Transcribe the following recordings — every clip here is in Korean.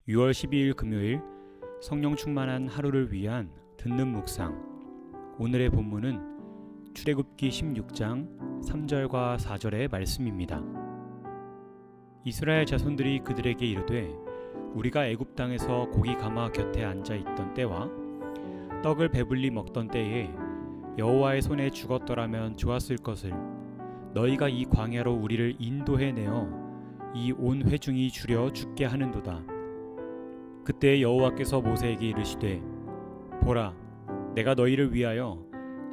6월 12일 금요일 성령 충만한 하루를 위한 듣는 묵상. 오늘의 본문은 출애굽기 16장 3절과 4절의 말씀입니다. 이스라엘 자손들이 그들에게 이르되 우리가 애굽 땅에서 고기 가마 곁에 앉아 있던 때와 떡을 배불리 먹던 때에 여호와의 손에 죽었더라면 좋았을 것을 너희가 이 광야로 우리를 인도해 내어 이 온 회중이 주려 죽게 하는도다. 그때 여호와께서 모세에게 이르시되 보라, 내가 너희를 위하여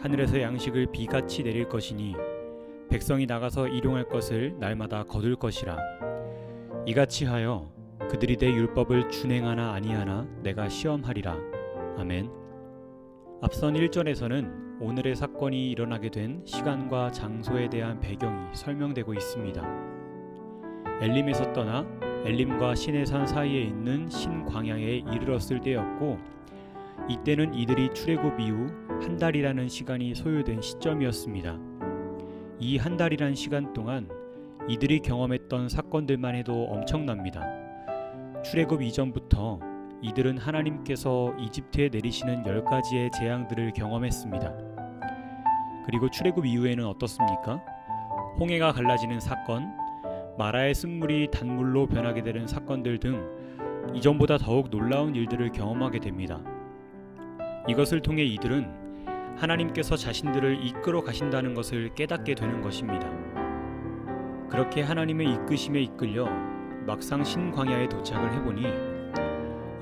하늘에서 양식을 비같이 내릴 것이니 백성이 나가서 일용할 것을 날마다 거둘 것이라. 이같이 하여 그들이 내 율법을 준행하나 아니하나 내가 시험하리라. 아멘. 앞선 1절에서는 오늘의 사건이 일어나게 된 시간과 장소에 대한 배경이 설명되고 있습니다. 엘림에서 떠나 엘림과 시내산 사이에 있는 신광야에 이르렀을 때였고, 이때는 이들이 출애굽 이후 한 달이라는 시간이 소요된 시점이었습니다. 이 한 달이란 시간 동안 이들이 경험했던 사건들만 해도 엄청납니다. 출애굽 이전부터 이들은 하나님께서 이집트에 내리시는 10가지의 재앙들을 경험했습니다. 그리고 출애굽 이후에는 어떻습니까? 홍해가 갈라지는 사건, 마라의 쓴물이 단물로 변하게 되는 사건들 등 이전보다 더욱 놀라운 일들을 경험하게 됩니다. 이것을 통해 이들은 하나님께서 자신들을 이끌어 가신다는 것을 깨닫게 되는 것입니다. 그렇게 하나님의 이끄심에 이끌려 막상 신광야에 도착을 해보니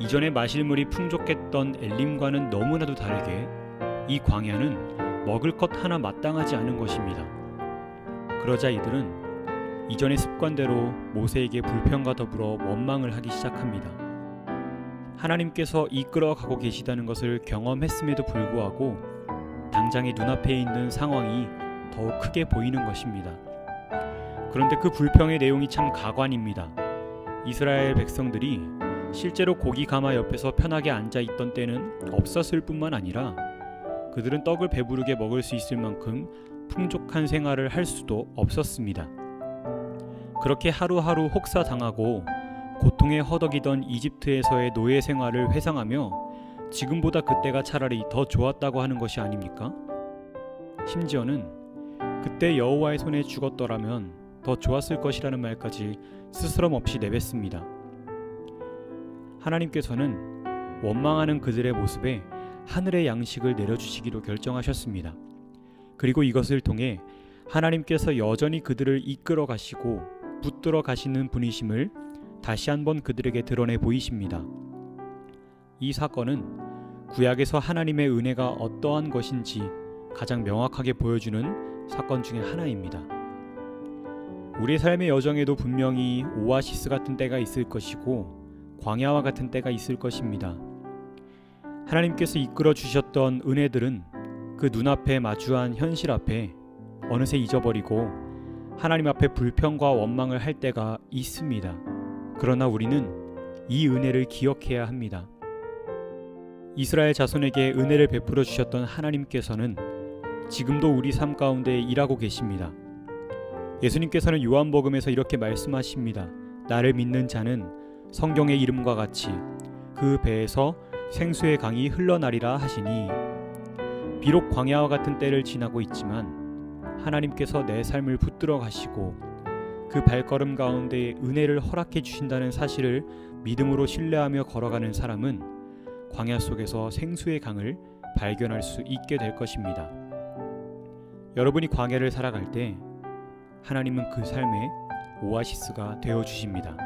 이전에 마실 물이 풍족했던 엘림과는 너무나도 다르게 이 광야는 먹을 것 하나 마땅하지 않은 것입니다. 그러자 이들은 이전의 습관대로 모세에게 불평과 더불어 원망을 하기 시작합니다. 하나님께서 이끌어 가고 계시다는 것을 경험했음에도 불구하고 당장의 눈앞에 있는 상황이 더욱 크게 보이는 것입니다. 그런데 그 불평의 내용이 참 가관입니다. 이스라엘 백성들이 실제로 고기 가마 옆에서 편하게 앉아 있던 때는 없었을 뿐만 아니라 그들은 떡을 배부르게 먹을 수 있을 만큼 풍족한 생활을 할 수도 없었습니다. 그렇게 하루하루 혹사당하고 고통에 허덕이던 이집트에서의 노예 생활을 회상하며 지금보다 그때가 차라리 더 좋았다고 하는 것이 아닙니까? 심지어는 그때 여호와의 손에 죽었더라면 더 좋았을 것이라는 말까지 스스럼 없이 내뱉습니다. 하나님께서는 원망하는 그들의 모습에 하늘의 양식을 내려주시기로 결정하셨습니다. 그리고 이것을 통해 하나님께서 여전히 그들을 이끌어 가시고 붙들어 가시는 분이심을 다시 한번 그들에게 드러내 보이십니다. 이 사건은 구약에서 하나님의 은혜가 어떠한 것인지 가장 명확하게 보여주는 사건 중에 하나입니다. 우리의 삶의 여정에도 분명히 오아시스 같은 때가 있을 것이고 광야와 같은 때가 있을 것입니다. 하나님께서 이끌어 주셨던 은혜들은 그 눈앞에 마주한 현실 앞에 어느새 잊어버리고 하나님 앞에 불평과 원망을 할 때가 있습니다. 그러나 우리는 이 은혜를 기억해야 합니다. 이스라엘 자손에게 은혜를 베풀어 주셨던 하나님께서는 지금도 우리 삶 가운데 일하고 계십니다. 예수님께서는 요한복음에서 이렇게 말씀하십니다. 나를 믿는 자는 성경의 이름과 같이 그 배에서 생수의 강이 흘러나리라 하시니, 비록 광야와 같은 때를 지나고 있지만 하나님께서 내 삶을 붙들어 가시고 그 발걸음 가운데 은혜를 허락해 주신다는 사실을 믿음으로 신뢰하며 걸어가는 사람은 광야 속에서 생수의 강을 발견할 수 있게 될 것입니다. 여러분이 광야를 살아갈 때 하나님은 그 삶의 오아시스가 되어 주십니다.